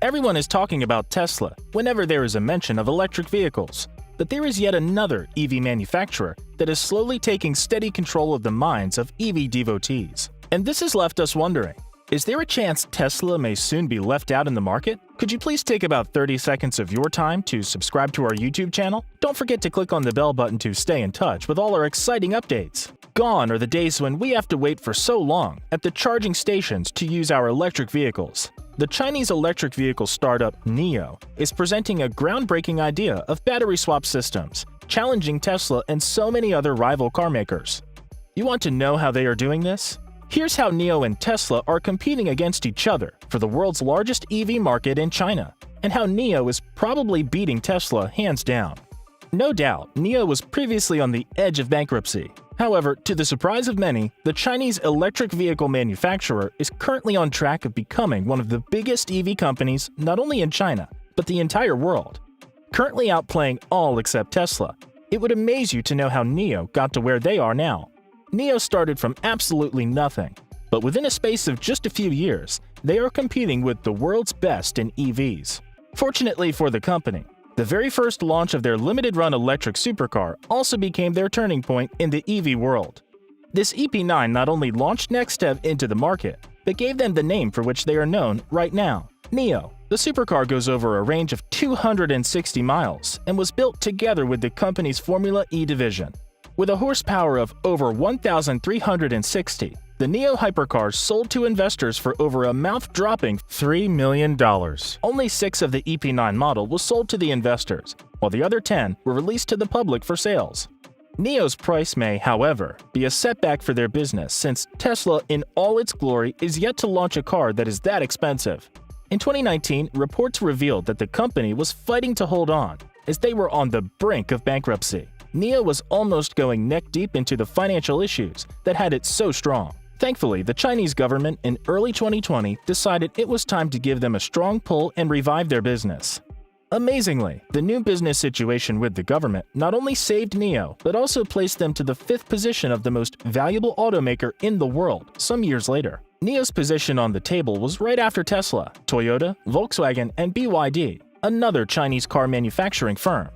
Everyone is talking about Tesla whenever there is a mention of electric vehicles. But there is yet another EV manufacturer that is slowly taking steady control of the minds of EV devotees. And this has left us wondering, is there a chance Tesla may soon be left out in the market? Could you please take about 30 seconds of your time to subscribe to our YouTube channel? Don't forget to click on the bell button to stay in touch with all our exciting updates. Gone are the days when we have to wait for so long at the charging stations to use our electric vehicles. The Chinese electric vehicle startup NIO is presenting a groundbreaking idea of battery swap systems, challenging Tesla and so many other rival car makers. You want to know how they are doing this? Here's how NIO and Tesla are competing against each other for the world's largest EV market in China, and how NIO is probably beating Tesla hands down. No doubt, NIO was previously on the edge of bankruptcy. However, to the surprise of many, the Chinese electric vehicle manufacturer is currently on track of becoming one of the biggest EV companies not only in China, but the entire world. Currently outplaying all except Tesla, it would amaze you to know how NIO got to where they are now. NIO started from absolutely nothing, but within a space of just a few years, they are competing with the world's best in EVs. Fortunately for the company, the very first launch of their limited-run electric supercar also became their turning point in the EV world. This EP9 not only launched Nextev into the market, but gave them the name for which they are known right now, NIO. The supercar goes over a range of 260 miles and was built together with the company's Formula E division. With a horsepower of over 1,360, the NIO hypercar sold to investors for over a mouth-dropping $3 million. Only 6 of the EP9 model was sold to the investors, while the other 10 were released to the public for sales. NIO's price may, however, be a setback for their business since Tesla in all its glory is yet to launch a car that is that expensive. In 2019, reports revealed that the company was fighting to hold on, as they were on the brink of bankruptcy. NIO was almost going neck-deep into the financial issues that had it so strong. Thankfully, the Chinese government in early 2020 decided it was time to give them a strong pull and revive their business. Amazingly, the new business situation with the government not only saved NIO, but also placed them to the 5th position of the most valuable automaker in the world some years later. NIO's position on the table was right after Tesla, Toyota, Volkswagen, and BYD, another Chinese car manufacturing firm.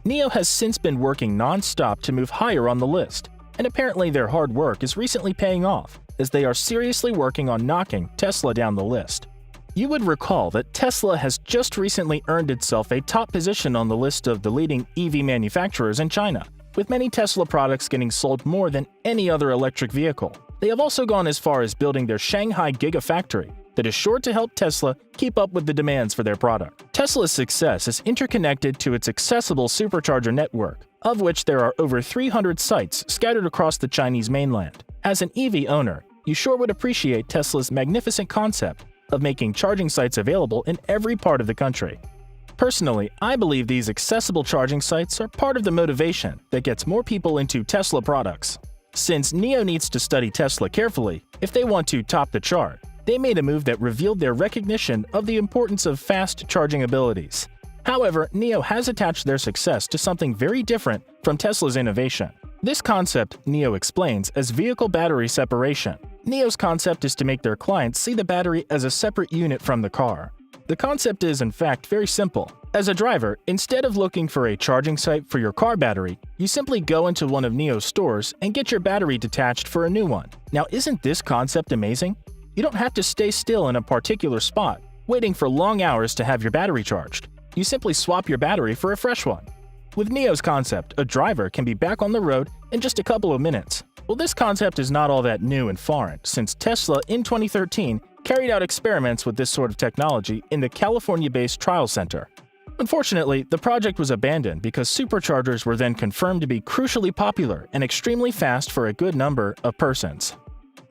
NIO has since been working non-stop to move higher on the list, and apparently their hard work is recently paying off, as they are seriously working on knocking Tesla down the list. You would recall that Tesla has just recently earned itself a top position on the list of the leading EV manufacturers in China, with many Tesla products getting sold more than any other electric vehicle. They have also gone as far as building their Shanghai Gigafactory that is sure to help Tesla keep up with the demands for their product. Tesla's success is interconnected to its accessible supercharger network, of which there are over 300 sites scattered across the Chinese mainland. As an EV owner, you sure would appreciate Tesla's magnificent concept of making charging sites available in every part of the country. Personally, I believe these accessible charging sites are part of the motivation that gets more people into Tesla products. Since NIO needs to study Tesla carefully if they want to top the chart, they made a move that revealed their recognition of the importance of fast charging abilities. However, NIO has attached their success to something very different from Tesla's innovation. This concept NIO explains as vehicle battery separation. NIO's concept is to make their clients see the battery as a separate unit from the car. The concept is, in fact, very simple. As a driver, instead of looking for a charging site for your car battery, you simply go into one of NIO's stores and get your battery detached for a new one. Now, isn't this concept amazing? You don't have to stay still in a particular spot, waiting for long hours to have your battery charged. You simply swap your battery for a fresh one. With NIO's concept, a driver can be back on the road in just a couple of minutes. Well, this concept is not all that new and foreign, since Tesla in 2013 carried out experiments with this sort of technology in the California-based trial center. Unfortunately, the project was abandoned because superchargers were then confirmed to be crucially popular and extremely fast for a good number of persons.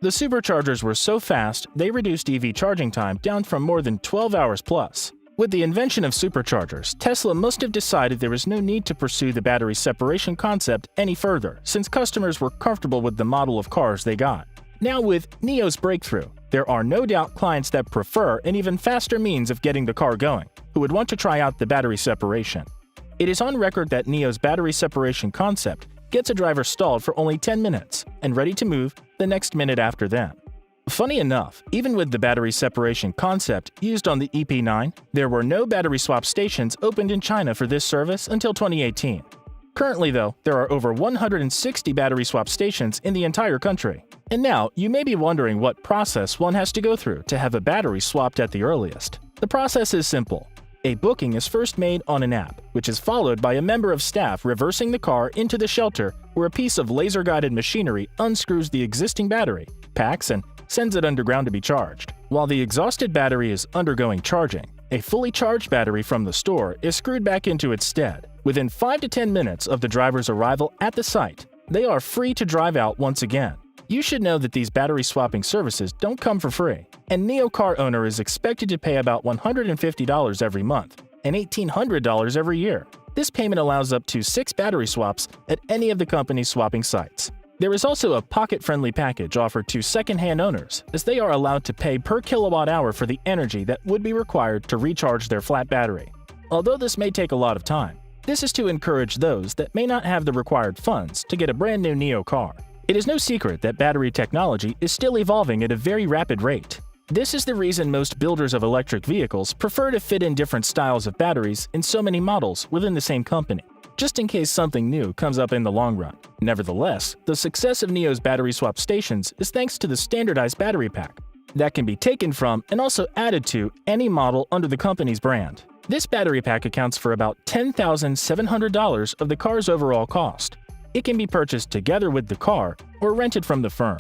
The superchargers were so fast, they reduced EV charging time down from more than 12 hours plus. With the invention of superchargers, Tesla must have decided there was no need to pursue the battery separation concept any further, since customers were comfortable with the model of cars they got. Now with NIO's breakthrough, there are no doubt clients that prefer an even faster means of getting the car going, who would want to try out the battery separation. It is on record that NIO's battery separation concept gets a driver stalled for only 10 minutes and ready to move the next minute after them. Funny enough, even with the battery separation concept used on the EP9, there were no battery swap stations opened in China for this service until 2018. Currently, though, there are over 160 battery swap stations in the entire country. And now, you may be wondering what process one has to go through to have a battery swapped at the earliest. The process is simple. A booking is first made on an app, which is followed by a member of staff reversing the car into the shelter where a piece of laser-guided machinery unscrews the existing battery, packs, and sends it underground to be charged. While the exhausted battery is undergoing charging, a fully charged battery from the store is screwed back into its stead. Within 5 to 10 minutes of the driver's arrival at the site, they are free to drive out once again. You should know that these battery swapping services don't come for free, and NIO car owner is expected to pay about $150 every month and $1,800 every year. This payment allows up to 6 battery swaps at any of the company's swapping sites. There is also a pocket-friendly package offered to second-hand owners, as they are allowed to pay per kilowatt-hour for the energy that would be required to recharge their flat battery. Although this may take a lot of time, this is to encourage those that may not have the required funds to get a brand new NIO car. It is no secret that battery technology is still evolving at a very rapid rate. This is the reason most builders of electric vehicles prefer to fit in different styles of batteries in so many models within the same company, just in case something new comes up in the long run. Nevertheless, the success of NIO's battery swap stations is thanks to the standardized battery pack that can be taken from and also added to any model under the company's brand. This battery pack accounts for about $10,700 of the car's overall cost. It can be purchased together with the car or rented from the firm.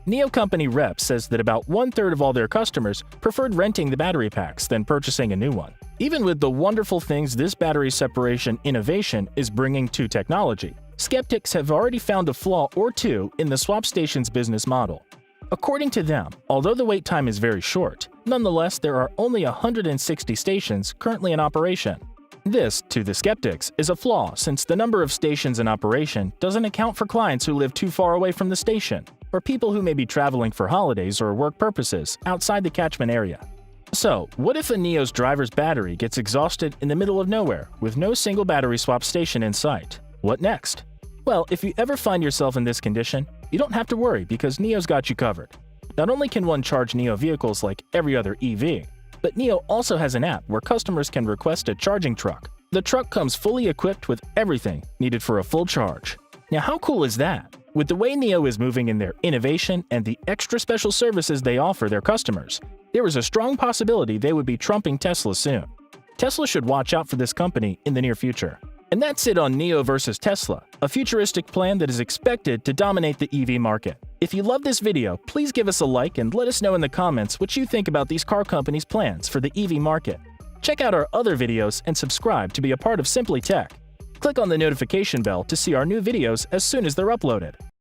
NIO company rep says that about 1/3 of all their customers preferred renting the battery packs than purchasing a new one. Even with the wonderful things this battery separation innovation is bringing to technology, skeptics have already found a flaw or two in the swap station's business model. According to them, although the wait time is very short, nonetheless there are only 160 stations currently in operation. This, to the skeptics, is a flaw since the number of stations in operation doesn't account for clients who live too far away from the station, or people who may be traveling for holidays or work purposes outside the catchment area. So, what if a NIO's driver's battery gets exhausted in the middle of nowhere with no single battery swap station in sight? What next? Well, if you ever find yourself in this condition, you don't have to worry because NIO's got you covered. Not only can one charge NIO vehicles like every other EV, but NIO also has an app where customers can request a charging truck. The truck comes fully equipped with everything needed for a full charge. Now, how cool is that? With the way NIO is moving in their innovation and the extra special services they offer their customers, there is a strong possibility they would be trumping Tesla soon. Tesla should watch out for this company in the near future. And that's it on NIO versus Tesla, a futuristic plan that is expected to dominate the EV market. If you love this video, please give us a like and let us know in the comments what you think about these car companies' plans for the EV market. Check out our other videos and subscribe to be a part of Simply Tech. Click on the notification bell to see our new videos as soon as they're uploaded.